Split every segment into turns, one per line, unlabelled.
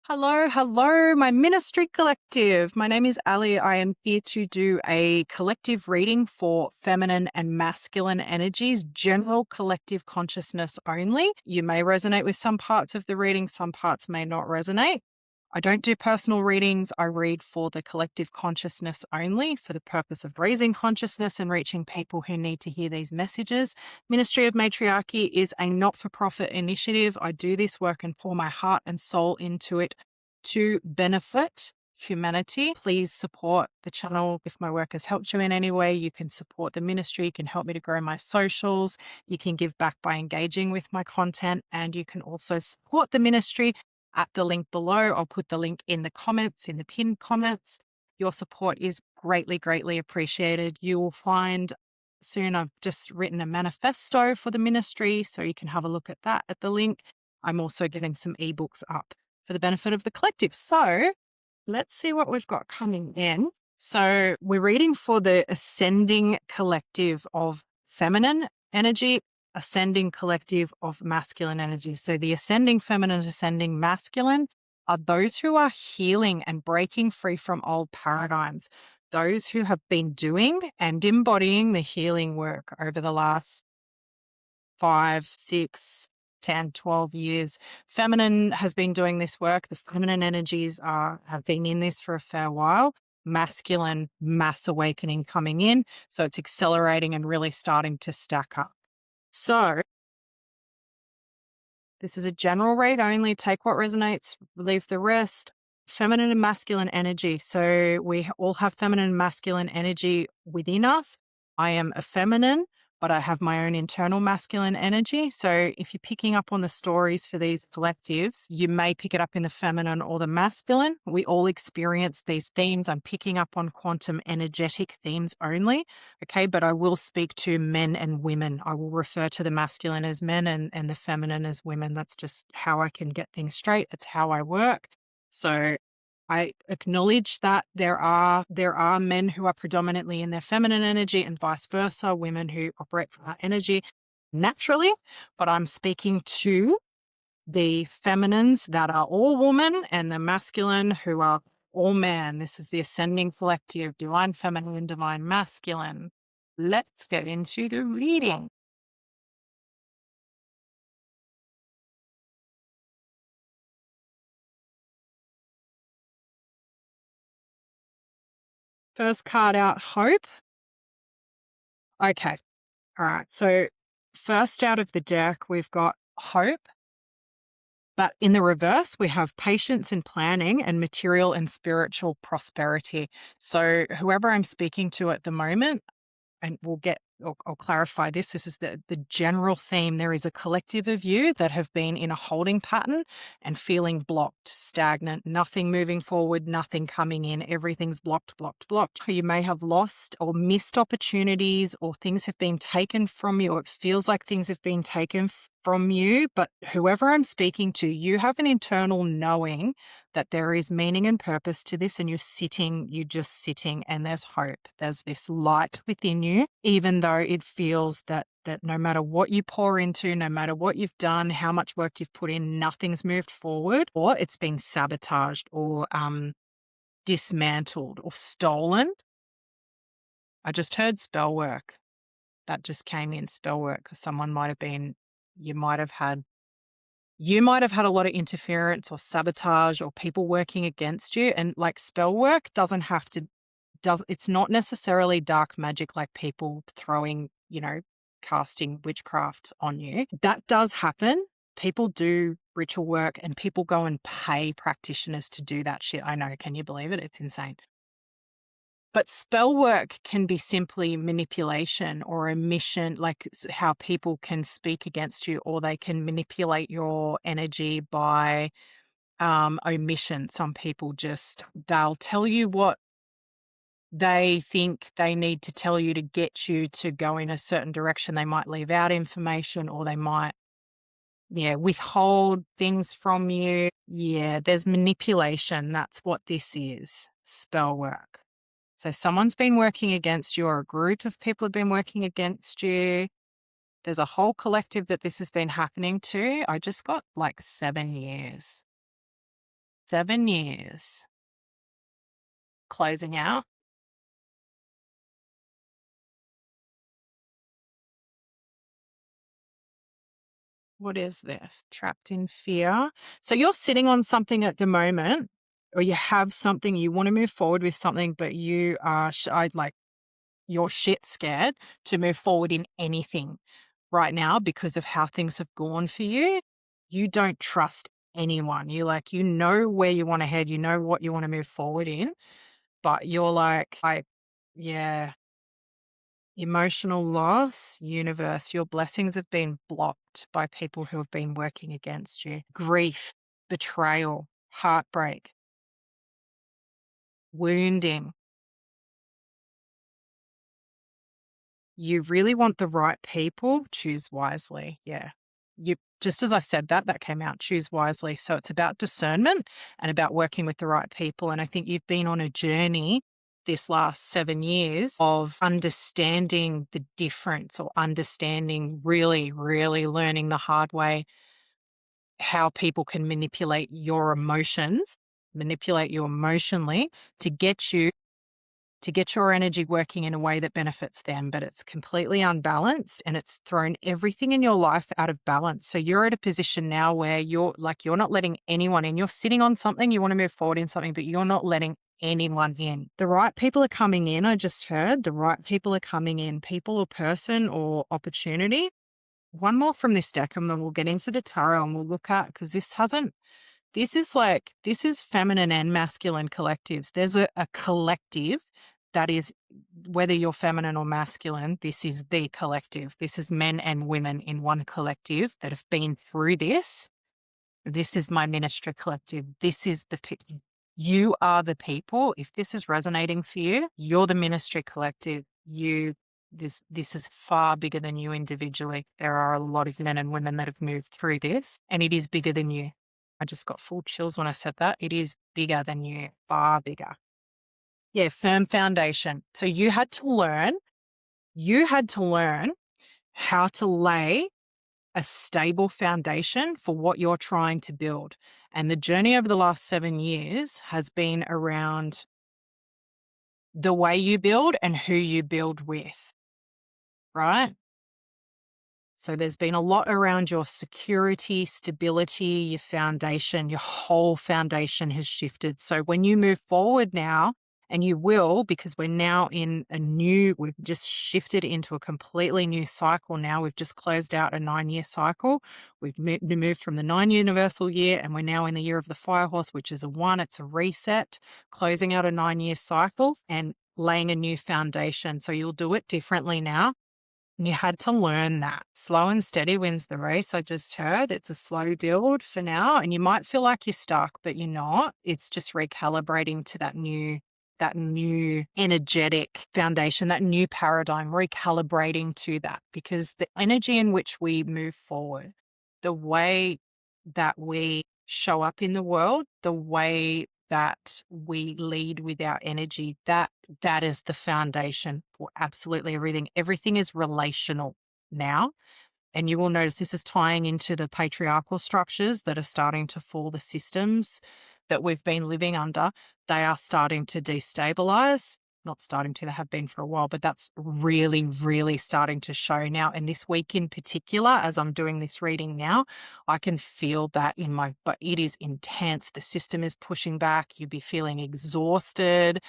Hello, hello, my ministry collective. My name is Ali. I am here to do a collective reading for feminine and masculine energies, general collective consciousness only. You may resonate with some parts of the reading, some parts may not resonate. I don't do personal readings. I read for the collective consciousness only for the purpose of raising consciousness and reaching people who need to hear these messages. Ministry of Matriarchy is a not-for-profit initiative. I do this work and pour my heart and soul into it to benefit humanity. Please support the channel. If my work has helped you in any way, you can support the ministry. You can help me to grow my socials. You can give back by engaging with my content, and you can also support the ministry at the link below. I'll put the link in the comments, in the pinned comments. Your support is greatly, greatly appreciated. You will find soon I've just written a manifesto for the ministry, so you can have a look at that at the link. I'm also getting some ebooks up for the benefit of the collective. So let's see what we've got coming in. So we're reading for the ascending collective of feminine energy, ascending collective of masculine energy. So the ascending feminine, ascending masculine are those who are healing and breaking free from old paradigms, those who have been doing and embodying the healing work over the last 5, 6, 10, 12 years. Feminine has been doing this work. The feminine energies have been in this for a fair while. Masculine, mass awakening coming in. So it's accelerating and really starting to stack up. So this is a general read only. Take what resonates, leave the rest. Feminine and masculine energy. So we all have feminine and masculine energy within us. I am a feminine, but I have my own internal masculine energy. So if you're picking up on the stories for these collectives, you may pick it up in the feminine or the masculine. We all experience these themes. I'm picking up on quantum energetic themes only. Okay, but I will speak to men and women. I will refer to the masculine as men and the feminine as women. That's just how I can get things straight. It's how I work. So I acknowledge that there are men who are predominantly in their feminine energy and vice versa, women who operate from that energy naturally. But I'm speaking to the feminines that are all woman and the masculine who are all man. This is the ascending collective, divine feminine, divine masculine. Let's get into the reading. First card out, hope. Okay. All right. So first out of the deck, we've got hope. But in the reverse, we have patience and planning and material and spiritual prosperity. So whoever I'm speaking to at the moment, and I'll clarify this. This is the general theme. There is a collective of you that have been in a holding pattern and feeling blocked, stagnant, nothing moving forward, nothing coming in. Everything's blocked, blocked, blocked. You may have lost or missed opportunities, or things have been taken from you, or it feels like things have been taken from you. But whoever I'm speaking to, you have an internal knowing that there is meaning and purpose to this, and you're just sitting, and there's hope. There's this light within you, even though it feels that no matter what you pour into, no matter what you've done, how much work you've put in, nothing's moved forward, or it's been sabotaged or dismantled or stolen. I just heard spell work. That just came in, spell work, because you might have had a lot of interference or sabotage or people working against you. And like, spell work it's not necessarily dark magic, like people throwing, casting witchcraft on you. That does happen. People do ritual work and people go and pay practitioners to do that shit. I know. Can you believe it? It's insane. But spell work can be simply manipulation or omission, like how people can speak against you, or they can manipulate your energy by omission. Some people they'll tell you what they think they need to tell you to get you to go in a certain direction. They might leave out information, or they might, withhold things from you. Yeah, there's manipulation. That's what this is, spell work. So someone's been working against you, or a group of people have been working against you. There's a whole collective that this has been happening to. I just got like 7 years. 7 years closing out. What is this? Trapped in fear. So you're sitting on something at the moment, or you have something, you want to move forward with something, but you are, like, you're shit scared to move forward in anything right now because of how things have gone for you. You don't trust anyone. You know where you want to head, you know what you want to move forward in, but you're like, yeah, emotional loss, universe, your blessings have been blocked by people who have been working against you. Grief, betrayal, heartbreak, wounding. You really want the right people, choose wisely. Yeah. You just as I said that, that came out, choose wisely. So it's about discernment and about working with the right people. And I think you've been on a journey this last 7 years of understanding the difference, or understanding, really, really learning the hard way how people can manipulate your emotions, manipulate you emotionally to get you to get your energy working in a way that benefits them, but it's completely unbalanced and it's thrown everything in your life out of balance. So you're at a position now where you're not letting anyone in. You're sitting on something, you want to move forward in something, but you're not letting anyone in. The right people are coming in. I just heard the right people are coming in, people or person or opportunity. One more from this deck, and then we'll get into the tarot and we'll look at, because this is feminine and masculine collectives. There's a collective that is, whether you're feminine or masculine, this is the collective. This is men and women in one collective that have been through this. This is my ministry collective. This is you are the people. If this is resonating for you, you're the ministry collective. This is far bigger than you individually. There are a lot of men and women that have moved through this, and it is bigger than you. I just got full chills when I said that. It is bigger than you, far bigger. Yeah, firm foundation. So you had to learn how to lay a stable foundation for what you're trying to build. And the journey over the last 7 years has been around the way you build and who you build with, right? So there's been a lot around your security, stability, your foundation, your whole foundation has shifted. So when you move forward now, and you will, because we've just shifted into a completely new cycle now. We've just closed out a 9-year cycle. We've moved from the 9 universal year, and we're now in the year of the fire horse, which is a 1. It's a reset, closing out a 9-year cycle and laying a new foundation. So you'll do it differently now. And you had to learn that slow and steady wins the race. I just heard it's a slow build for now. And you might feel like you're stuck, but you're not. It's just recalibrating to that new energetic foundation, that new paradigm, recalibrating to that, because the energy in which we move forward, the way that we show up in the world, the way that we lead with our energy, that is the foundation for absolutely everything. Everything is relational now. And you will notice this is tying into the patriarchal structures that are starting to fall, the systems that we've been living under. They are starting to destabilize. Not starting to, they have been for a while, but that's really, really starting to show now. And this week in particular, as I'm doing this reading now, I can feel that but it is intense. The system is pushing back. You'd be feeling exhausted,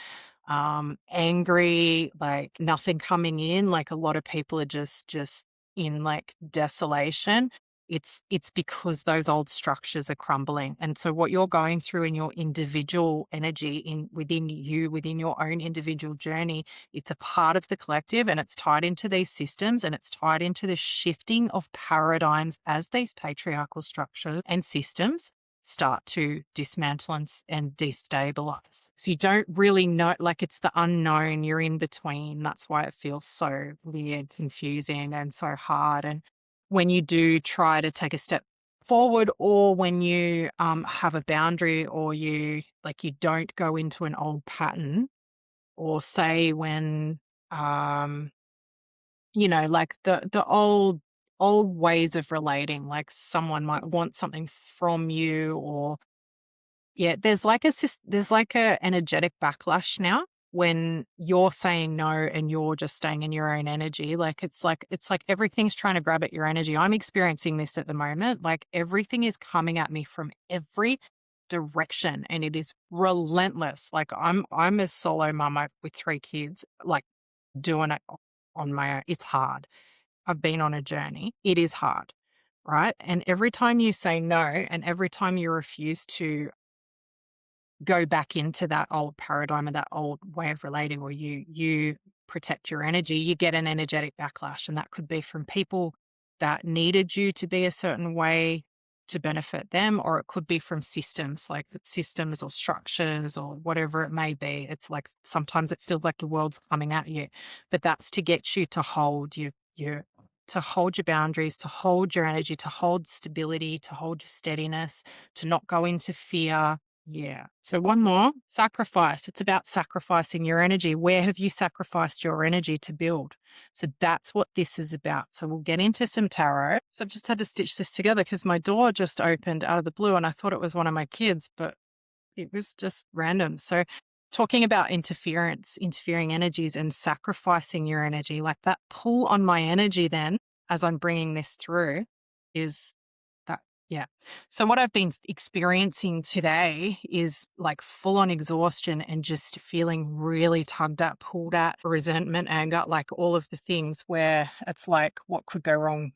angry, like nothing coming in. Like a lot of people are just in like desolation. It's because those old structures are crumbling. And so what you're going through in your individual energy within your own individual journey, it's a part of the collective, and it's tied into these systems, and it's tied into the shifting of paradigms as these patriarchal structures and systems start to dismantle and destabilize. So you don't really know, like it's the unknown, you're in between. That's why it feels so weird, confusing, and so hard. And when you do try to take a step forward, or when you have a boundary, or you don't go into an old pattern, or say when like the old ways of relating, like someone might want something from you, or Yeah, there's like a energetic backlash now when you're saying no and you're just staying in your own energy. Like everything's trying to grab at your energy. I'm experiencing this at the moment. Like everything is coming at me from every direction and it is relentless. Like I'm a solo mama with 3 kids, like doing it on my own. It's hard. I've been on a journey. It is hard, right? And every time you say no and every time you refuse to go back into that old paradigm and that old way of relating where you protect your energy, you get an energetic backlash. And that could be from people that needed you to be a certain way to benefit them, or it could be from systems, like systems or structures or whatever it may be. It's like sometimes it feels like the world's coming at you, but that's to get you to hold your to hold your boundaries, to hold your energy, to hold stability, to hold your steadiness, to not go into fear. Yeah. So one more, sacrifice. It's about sacrificing your energy. Where have you sacrificed your energy to build? So that's what this is about. So we'll get into some tarot. So I've just had to stitch this together because my door just opened out of the blue and I thought it was one of my kids, but it was just random. So talking about interfering energies and sacrificing your energy, like that pull on my energy then as I'm bringing this through is that, yeah. So what I've been experiencing today is like full on exhaustion and just feeling really tugged at, pulled at, resentment, anger, like all of the things where it's like what could go wrong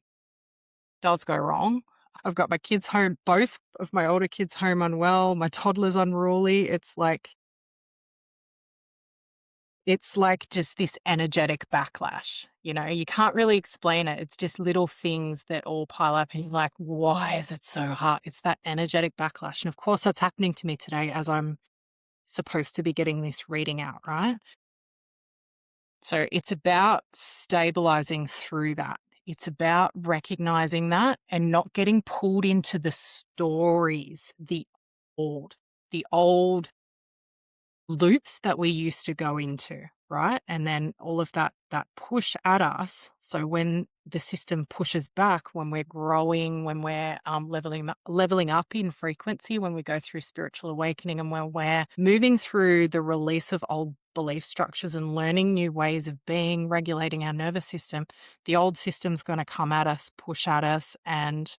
does go wrong. I've got my kids home, both of my older kids home unwell, my toddler's unruly. It's like just this energetic backlash. You can't really explain it. It's just little things that all pile up and you're like, why is it so hard? It's that energetic backlash. And of course, that's happening to me today as I'm supposed to be getting this reading out, right? So it's about stabilizing through that. It's about recognizing that and not getting pulled into the stories, old, the old loops that we used to go into, right? And then all of that push at us. So when the system pushes back, when we're growing, when we're leveling up in frequency, when we go through spiritual awakening, and when we're moving through the release of old belief structures and learning new ways of being, regulating our nervous system, the old system's going to come at us, push at us, and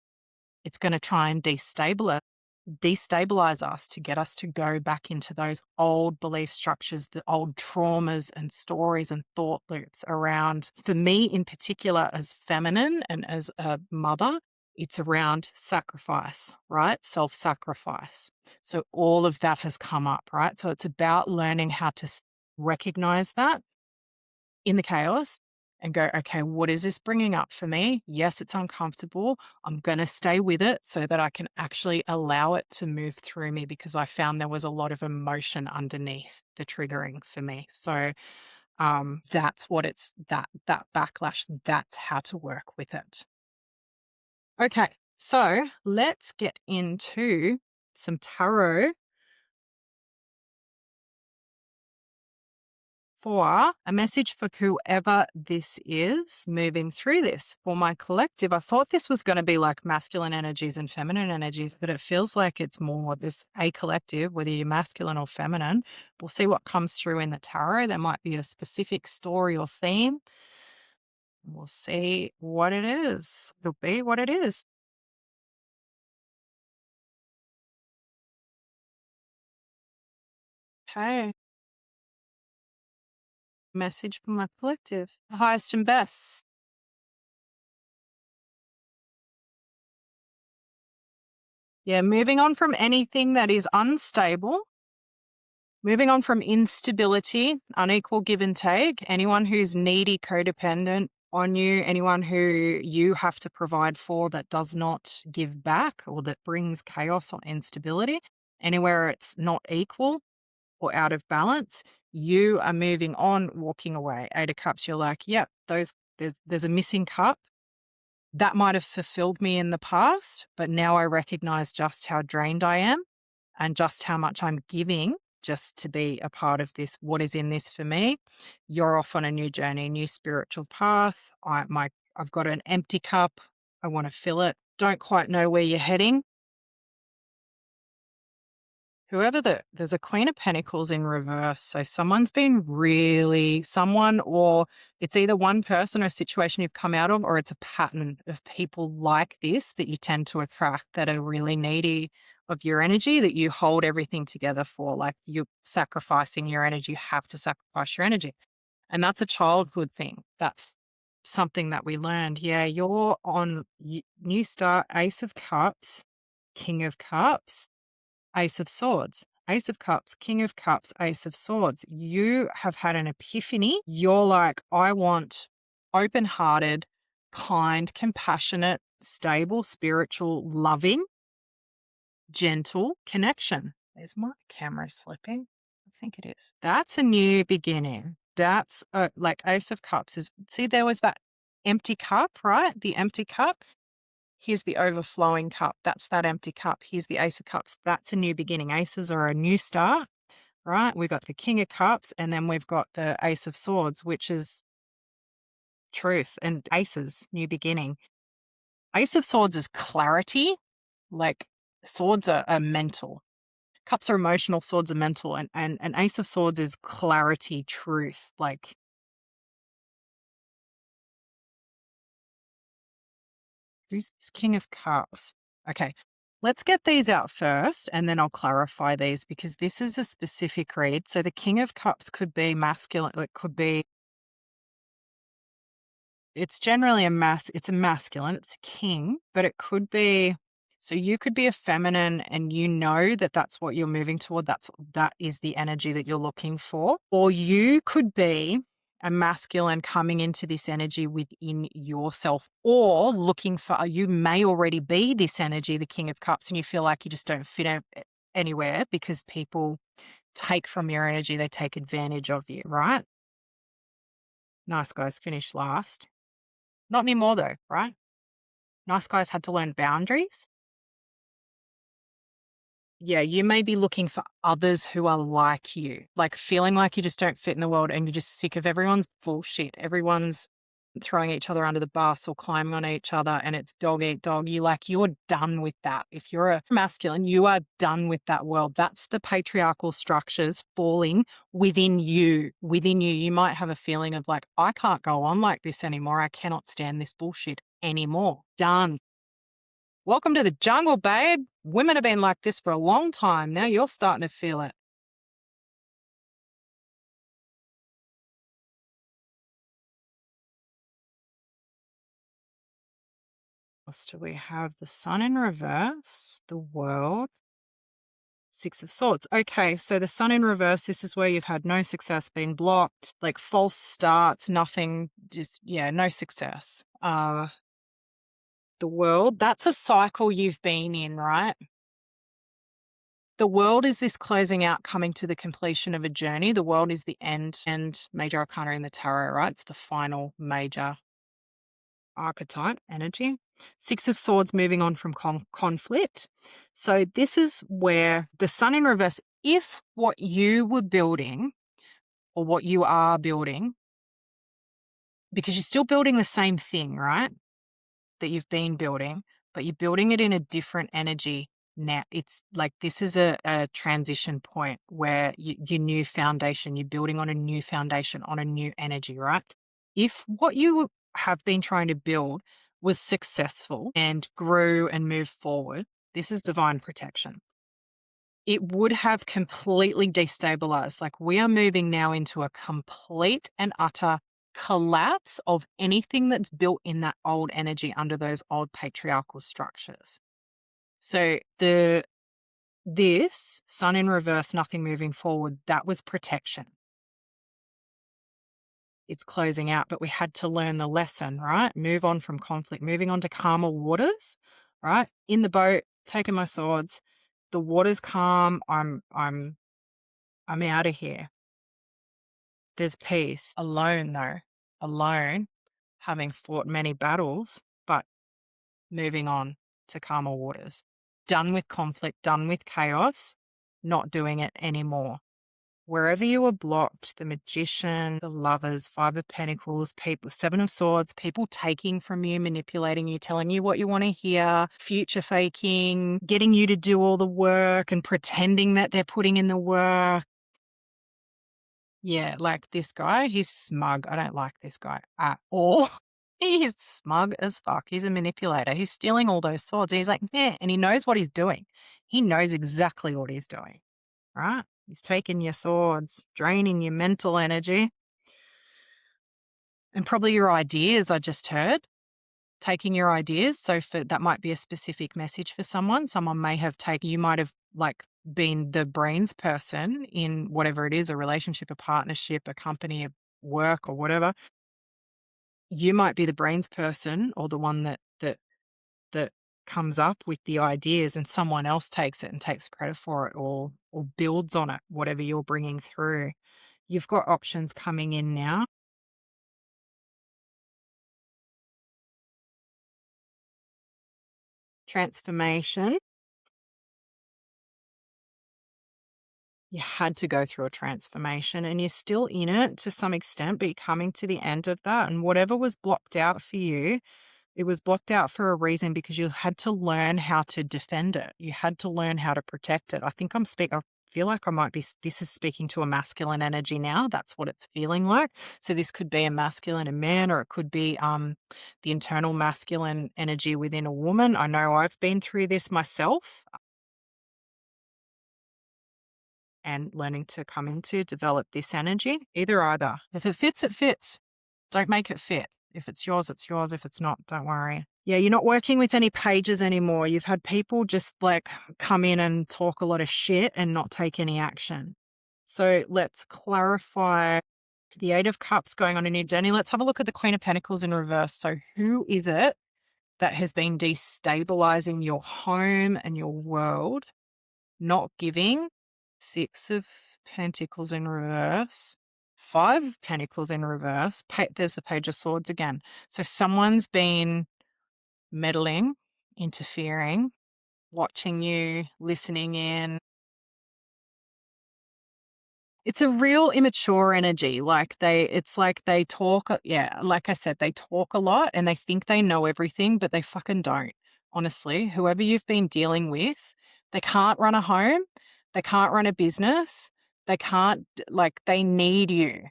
it's going to try and destabilize us to get us to go back into those old belief structures, the old traumas and stories and thought loops around, for me in particular, as feminine and as a mother, it's around sacrifice, right? Self sacrifice. So all of that has come up, right? So it's about learning how to recognize that in the chaos and go, okay, what is this bringing up for me? Yes, it's uncomfortable. I'm going to stay with it so that I can actually allow it to move through me, because I found there was a lot of emotion underneath the triggering for me. So that's what it's that backlash. That's how to work with it. Okay, so let's get into some tarot for a message for whoever this is moving through this. For my collective, I thought this was going to be like masculine energies and feminine energies, but it feels like it's more just a collective, whether you're masculine or feminine. We'll see what comes through in the tarot. There might be a specific story or theme. We'll see what it is. It'll be what it is. Okay. Message for my collective. The highest and best. Yeah, moving on from anything that is unstable. Moving on from instability, unequal give and take, anyone who's needy, codependent on you, anyone who you have to provide for that does not give back or that brings chaos or instability, anywhere it's not equal or out of balance, you are moving on, walking away. 8 of Cups, you're like, yep, there's a missing cup. That might have fulfilled me in the past, but now I recognize just how drained I am and just how much I'm giving just to be a part of this. What is in this for me? You're off on a new journey, new spiritual path. I've got an empty cup. I want to fill it. Don't quite know where you're heading. there's a Queen of Pentacles in reverse. So someone's been really someone, or it's either one person or a situation you've come out of, or it's a pattern of people like this that you tend to attract that are really needy of your energy, that you hold everything together for. Like you're sacrificing your energy, you have to sacrifice your energy. And that's a childhood thing. That's something that we learned. Yeah, you're on new start, Ace of Cups, King of Cups, Ace of Swords. Ace of Cups, King of Cups, Ace of Swords. You have had an epiphany. You're like, I want open hearted, kind, compassionate, stable, spiritual, loving, gentle connection. Is my camera slipping? I think it is. That's a new beginning. That's like Ace of Cups is, see, there was that empty cup, right? The empty cup. Here's the overflowing cup. That's that empty cup. Here's the Ace of Cups. That's a new beginning. Aces are a new start, right? We've got the King of Cups, and then we've got the Ace of Swords, which is truth, and aces, new beginning. Ace of Swords is clarity. Like swords are mental. Cups are emotional, swords are mental, and an Ace of Swords is clarity, truth. Like, who's this King of Cups? Okay, let's get these out first, and then I'll clarify these because this is a specific read. So the King of Cups could be masculine, it could be, it's generally it's a masculine, it's a king, but it could be, so you could be a feminine and you know that that's what you're moving toward. That is the energy that you're looking for. Or you could be a masculine coming into this energy within yourself, or looking for, you may already be this energy, the King of Cups, and you feel like you just don't fit anywhere because people take from your energy, they take advantage of you, right? Nice guys finish last. Not anymore though, right? Nice guys had to learn boundaries. Yeah, you may be looking for others who are like you, like feeling like you just don't fit in the world and you're just sick of everyone's bullshit. Everyone's throwing each other under the bus or climbing on each other and it's dog eat dog. You're done with that. If you're a masculine, you are done with that world. That's the patriarchal structures falling within you. Within you, you might have a feeling of like, I can't go on like this anymore. I cannot stand this bullshit anymore. Done. Welcome to the jungle, babe. Women have been like this for a long time. Now you're starting to feel it. What else do we have? The Sun in reverse, the World, Six of Swords. Okay, so the Sun in reverse, this is where you've had no success, been blocked, like false starts, nothing, just, yeah, no success. The World, that's a cycle you've been in, right? The World is this closing out, coming to the completion of a journey. The World is the end and major arcana in the tarot, right? It's the final major archetype energy. Six of Swords, moving on from conflict. So this is where the Sun in reverse, if what you were building or what you are building, because you're still building the same thing, right? That you've been building, but you're building it in a different energy now. It's like this is a transition point where your new foundation, you're building on a new foundation, on a new energy, right? If what you have been trying to build was successful and grew and moved forward, this is divine protection. It would have completely destabilized. Like we are moving now into a complete and utter collapse of anything that's built in that old energy under those old patriarchal structures. So this Sun in reverse, nothing moving forward, that was protection. It's closing out, but we had to learn the lesson, right? Move on from conflict, moving on to calmer waters, right? In the boat, taking my swords, the water's calm. I'm out of here. There's peace. Alone though, alone, having fought many battles, but moving on to calmer waters. Done with conflict, done with chaos, not doing it anymore. Wherever you were blocked, the Magician, the Lovers, Five of Pentacles, people, Seven of Swords, people taking from you, manipulating you, telling you what you want to hear, future faking, getting you to do all the work and pretending that they're putting in the work. Yeah, like this guy, he's smug. I don't like this guy at all. He is smug as fuck. He's a manipulator. He's stealing all those swords. He's like, yeah, and he knows what he's doing. He knows exactly what he's doing, right? He's taking your swords, draining your mental energy and probably your ideas, I just heard. Taking your ideas. So for that might be a specific message for someone. Someone may have taken, you might have like been the brains person in whatever it is, a relationship, a partnership, a company, a work or whatever. You might be the brains person or the one that comes up with the ideas and someone else takes it and takes credit for it or builds on it, whatever you're bringing through. You've got options coming in now. Transformation. You had to go through a transformation and you're still in it to some extent, but you're coming to the end of that. And whatever was blocked out for you, it was blocked out for a reason because you had to learn how to defend it. You had to learn how to protect it. I think I feel like I might be, this is speaking to a masculine energy now. That's what it's feeling like. So this could be a masculine, a man, or it could be the internal masculine energy within a woman. I know I've been through this myself and learning to come into, develop this energy. Either. If it fits, it fits. Don't make it fit. If it's yours, it's yours. If it's not, don't worry. Yeah, you're not working with any pages anymore. You've had people just like come in and talk a lot of shit and not take any action. So let's clarify the Eight of Cups going on in your journey. Let's have a look at the Queen of Pentacles in reverse. So who is it that has been destabilizing your home and your world? Not giving. Six of Pentacles in reverse. Five of Pentacles in reverse. There's the Page of Swords again. So someone's been meddling, interfering, watching you, listening in. It's a real immature energy. It's like they talk, yeah, like I said, they talk a lot and they think they know everything, but they fucking don't. Honestly, whoever you've been dealing with, they can't run a home, they can't run a business, they can't, like, they need you,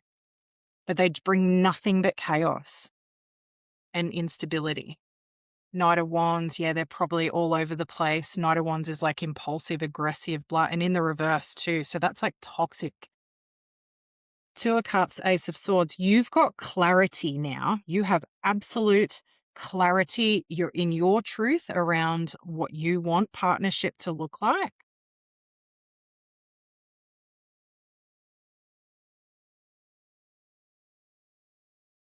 but they bring nothing but chaos and instability. Knight of Wands, yeah, they're probably all over the place. Knight of Wands is like impulsive, aggressive, and in the reverse too. So that's like toxic. Two of Cups, Ace of Swords. You've got clarity now. You have absolute clarity. You're in your truth around what you want partnership to look like.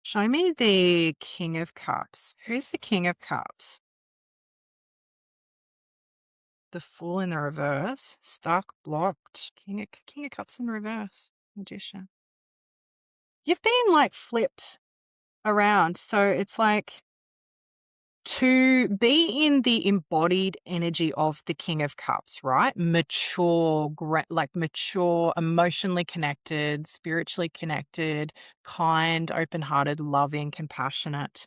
Show me the King of Cups. Who's the King of Cups? The Fool in the reverse. Stuck, blocked. King of Cups in reverse. Magician. You've been like flipped around. So it's like to be in the embodied energy of the King of Cups, right? Mature, mature, emotionally connected, spiritually connected, kind, open-hearted, loving, compassionate.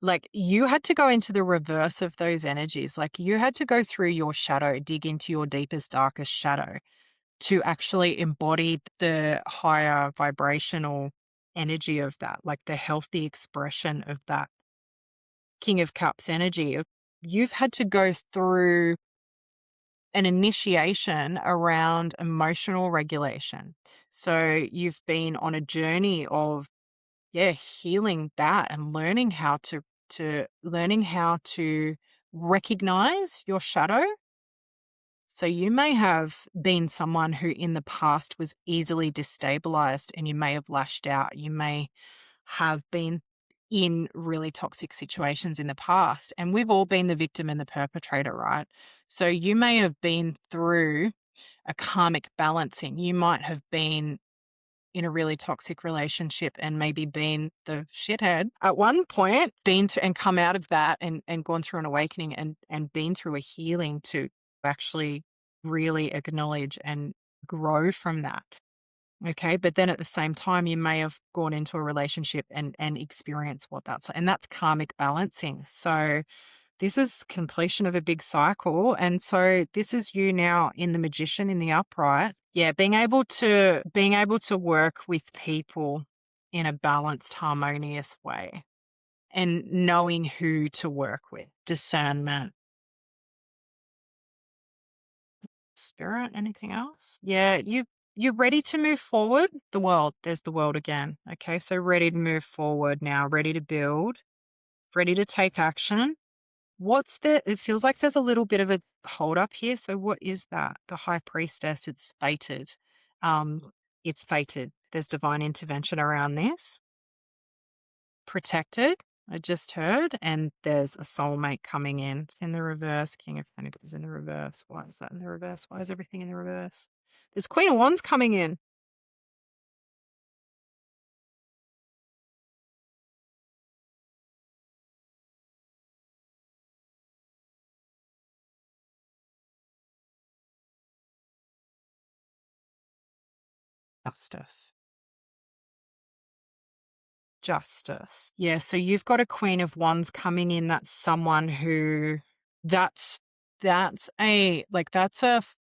Like you had to go into the reverse of those energies. Like you had to go through your shadow, dig into your deepest, darkest shadow to actually embody the higher vibrational energy of that, like the healthy expression of that King of Cups energy. You've had to go through an initiation around emotional regulation. So you've been on a journey of, yeah, healing that and learning how to recognize your shadow. So you may have been someone who in the past was easily destabilized and you may have lashed out. You may have been in really toxic situations in the past. And we've all been the victim and the perpetrator, right? So you may have been through a karmic balancing. You might have been in a really toxic relationship and maybe been the shithead at one point, been to, and come out of that and gone through an awakening and been through a healing to actually really acknowledge and grow from that. Okay. But then at the same time, you may have gone into a relationship and experienced what that's like. And that's karmic balancing. So this is completion of a big cycle. And so this is you now in the magician in the upright. Yeah, being able to work with people in a balanced, harmonious way and knowing who to work with. Discernment. Spirit, anything else? Yeah, you're ready to move forward. The world, there's the world again. Okay, so ready to move forward now, ready to build, ready to take action. It feels like there's a little bit of a hold up here. So what is that? The high priestess, it's fated. It's fated. There's divine intervention around this. Protected, I just heard, and there's a soulmate coming in. It's in the reverse. King of Pentacles in the reverse. Why is that in the reverse? Why is everything in the reverse? There's Queen of Wands coming in. Justice. Justice. Yeah, so you've got a Queen of Wands coming in. That's someone who that's that's a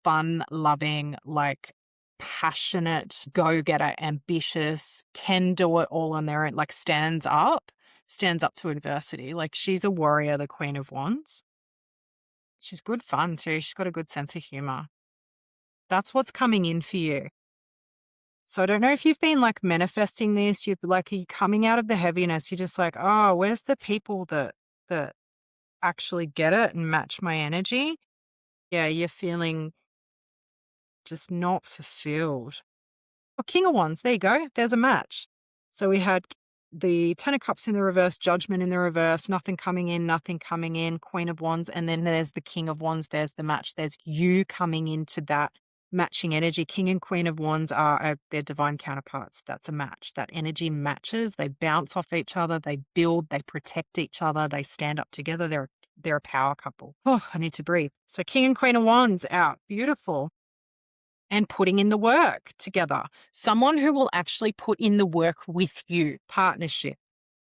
fun loving, like passionate, go-getter, ambitious, can do it all on their own, like stands up to adversity. Like she's a warrior, the Queen of Wands. She's good fun too. She's got a good sense of humor. That's what's coming in for you. So I don't know if you've been like manifesting this, you're like, are you coming out of the heaviness? You're just like, oh, where's the people that actually get it and match my energy? Yeah, you're feeling just not fulfilled. Well, King of Wands, there you go. There's a match. So we had the Ten of Cups in the reverse, Judgment in the reverse, nothing coming in, nothing coming in, Queen of Wands, and then there's the King of Wands. There's the match. There's you coming into that matching energy. King and Queen of Wands are their divine counterparts. That's a match. That energy matches. They bounce off each other. They build. They protect each other. They stand up together. They're a power couple. Oh, I need to breathe. So King and Queen of Wands out. Beautiful. And putting in the work together. Someone who will actually put in the work with you, partnership,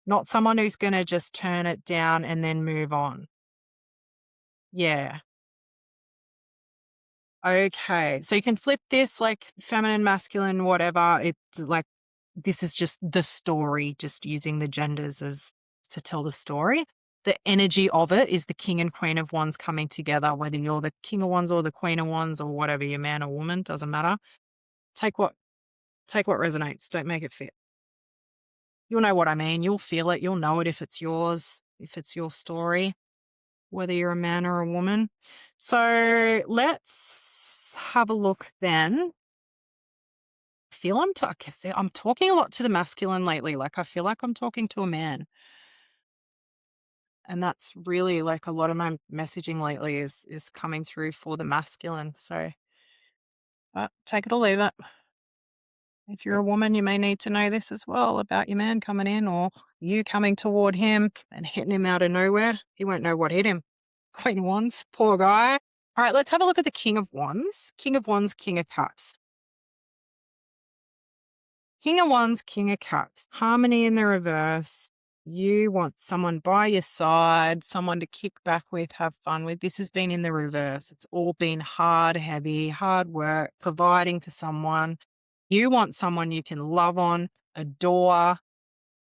not someone who's going to just turn it down and then move on. Yeah. Okay. So you can flip this like feminine, masculine, whatever. It's like this is just the story, just using the genders as to tell the story. The energy of it is the King and Queen of Wands coming together, whether you're the King of Wands or the Queen of Wands or whatever, you're man or woman, doesn't matter. Take what Take what resonates. Don't make it fit. You'll know what I mean. You'll feel it. You'll know it if it's yours, if it's your story, whether you're a man or a woman. So let's have a look then. I'm talking a lot to the masculine lately. Like I feel like I'm talking to a man. And that's really like a lot of my messaging lately is coming through for the masculine. So take it or leave it. If you're a woman, you may need to know this as well about your man coming in or you coming toward him and hitting him out of nowhere. He won't know what hit him. Queen of Wands, poor guy. All right, let's have a look at the King of Wands. King of Wands, King of Cups. King of Wands, King of Cups. Harmony in the reverse. You want someone by your side, someone to kick back with, have fun with. This has been in the reverse. It's all been hard, heavy, hard work, providing for someone. You want someone you can love on, adore,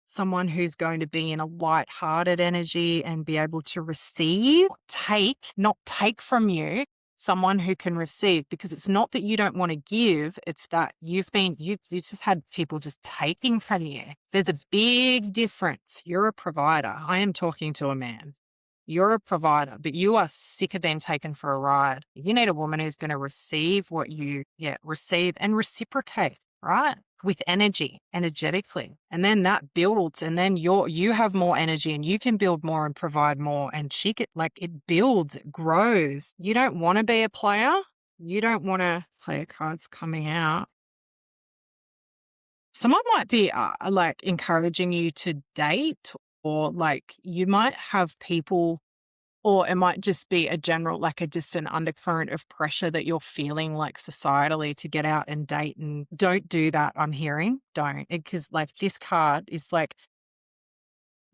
someone who's going to be in a light-hearted energy and be able to receive, not take from you, someone who can receive, because it's not that you don't want to give, it's that you've just had people just taking from you. There's a big difference. You're a provider. I am talking to a man. You're a provider, but you are sick of being taken for a ride. You need a woman who's going to receive what receive and reciprocate, right? With energetically. And then that builds, and then you have more energy and you can build more and provide more. And it builds, it grows. You don't want to be a player. You don't want to player cards coming out. Someone might be like encouraging you to date, or like you might have people Or it might just be a general, like just an undercurrent of pressure that you're feeling like societally to get out and date. And don't do that. I'm hearing, don't, because like this card is like,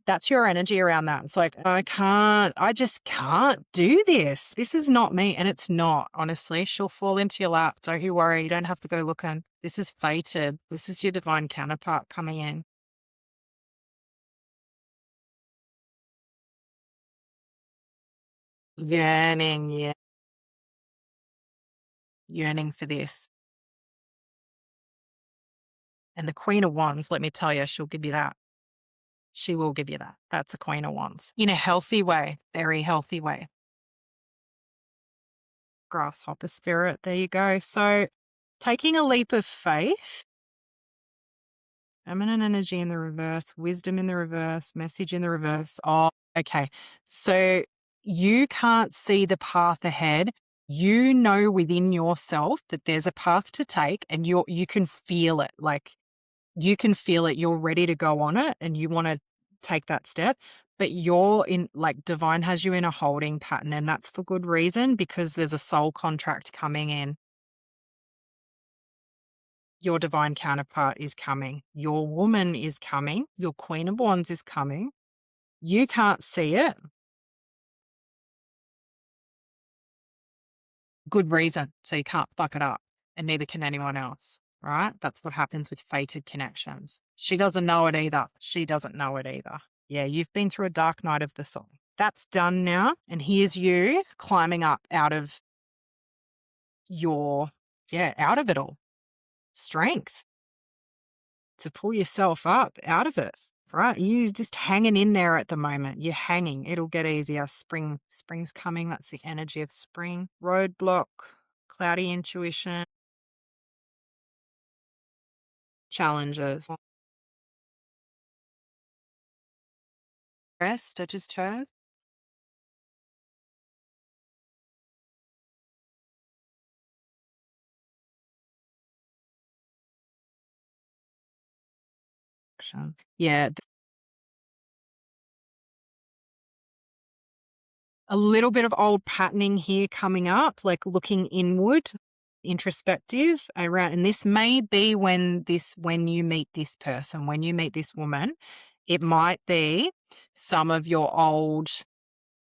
that's your energy around that. It's like, I just can't do this. This is not me. And it's not, honestly. She'll fall into your lap. Don't you worry. You don't have to go looking. This is fated. This is your divine counterpart coming in. Yearning, yeah, yearning for this. And the Queen of Wands, let me tell you, she'll give you that. She will give you that. That's a Queen of Wands in a healthy way, very healthy way. Grasshopper spirit. There you go. So taking a leap of faith, feminine energy in the reverse, wisdom in the reverse, message in the reverse. Oh, okay. So you can't see the path ahead. You know within yourself that there's a path to take and you can feel it. Like you can feel it. You're ready to go on it and you want to take that step. But you're in, like, divine has you in a holding pattern, and that's for good reason because there's a soul contract coming in. Your divine counterpart is coming. Your woman is coming. Your Queen of Wands is coming. You can't see it. Good reason. So you can't fuck it up. And neither can anyone else. Right? That's what happens with fated connections. She doesn't know it either. She doesn't know it either. Yeah, you've been through a dark night of the soul. That's done now. And here's you climbing up out of your, yeah, out of it all. Strength to pull yourself up out of it, right? You're just hanging in there at the moment. You're hanging. It'll get easier. Spring's coming. That's the energy of spring. Roadblock, cloudy intuition, challenges. Rest, I just heard. Yeah, a little bit of old patterning here coming up, like looking inward, introspective around. And this may be when you meet this person, when you meet this woman, it might be some of your old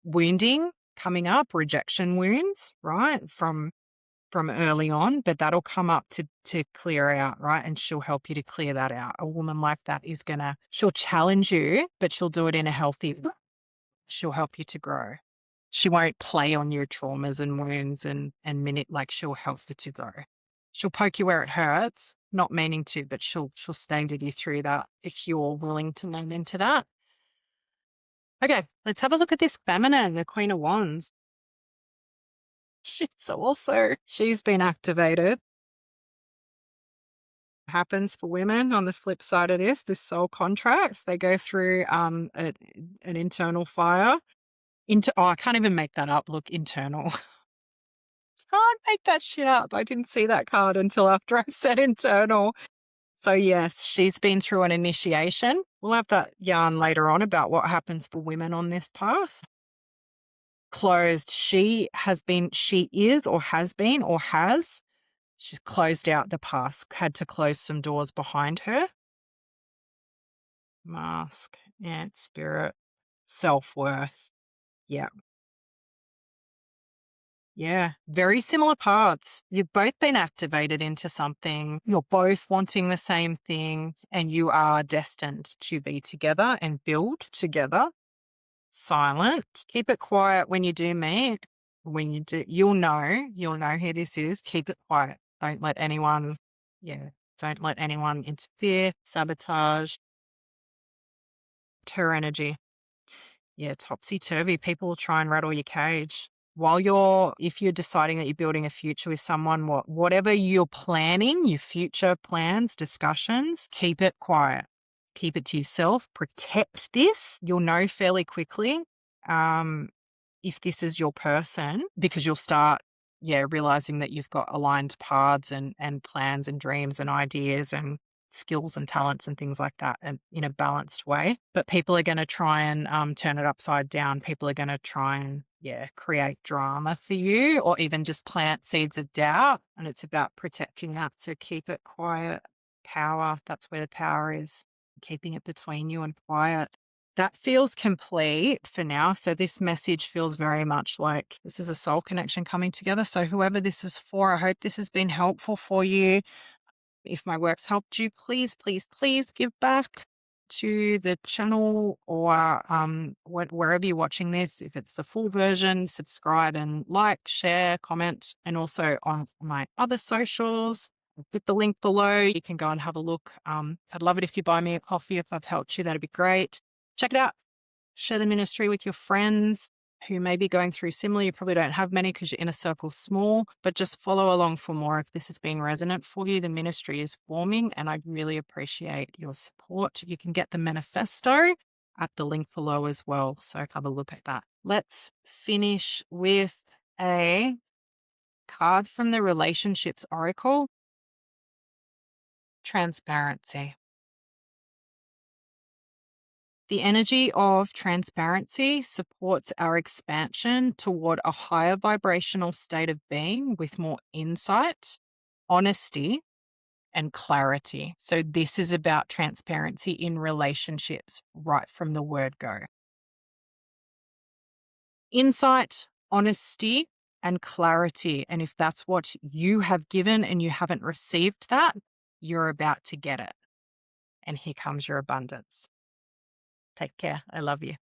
wounding coming up, rejection wounds, right? From early on, but that'll come up to clear out, right? And she'll help you to clear that out. A woman like that she'll challenge you, but she'll do it in a healthy way. She'll help you to grow. She won't play on your traumas and wounds and minute, like she'll help you to grow. She'll poke you where it hurts, not meaning to, but she'll stay with you through that if you're willing to lean into that. Okay, let's have a look at this feminine, the Queen of Wands. She's been activated. Happens for women on the flip side of this with soul contracts. They go through an internal fire. I can't even make that up. Look, internal. Can't make that shit up. I didn't see that card until after I said internal. So yes, she's been through an initiation. We'll have that yarn later on about what happens for women on this path. Closed. She is or has been or has. She's closed out the past, had to close some doors behind her. Mask, and spirit, self-worth. Yeah. Yeah. Very similar paths. You've both been activated into something. You're both wanting the same thing, and you are destined to be together and build together. Silent. Keep it quiet when you do meet. When you do, you'll know who this is. Keep it quiet. Yeah, don't let anyone interfere, sabotage her energy. Yeah, topsy-turvy. People will try and rattle your cage. If you're deciding that you're building a future with someone, whatever you're planning, your future plans, discussions, keep it quiet. Keep it to yourself. Protect this. You'll know fairly quickly if this is your person, because you'll start, realizing that you've got aligned paths and plans and dreams and ideas, and skills and talents and things like that and in a balanced way. But people are going to try and turn it upside down. People are going to try and, yeah, create drama for you or even just plant seeds of doubt. And it's about protecting that. So keep it quiet. Power, that's where the power is. Keeping it between you and quiet. That feels complete for now. So this message feels very much like this is a soul connection coming together. So whoever this is for, I hope this has been helpful for you. If my work's helped you, please, please, please give back to the channel or wherever you're watching this. If it's the full version, subscribe and like, share, comment, and also on my other socials. With the link below, you can go and have a look. I'd love it if you buy me a coffee if I've helped you. That'd be great. Check it out. Share the ministry with your friends who may be going through similar. You probably don't have many because your inner circle's small, but just follow along for more. If this has been resonant for you, the ministry is forming and I really appreciate your support. You can get the manifesto at the link below as well. So have a look at that. Let's finish with a card from the Relationships Oracle. Transparency. The energy of transparency supports our expansion toward a higher vibrational state of being with more insight, honesty, and clarity. So this is about transparency in relationships right from the word go. Insight, honesty, and clarity. And if that's what you have given and you haven't received that, you're about to get it. And here comes your abundance. Take care. I love you.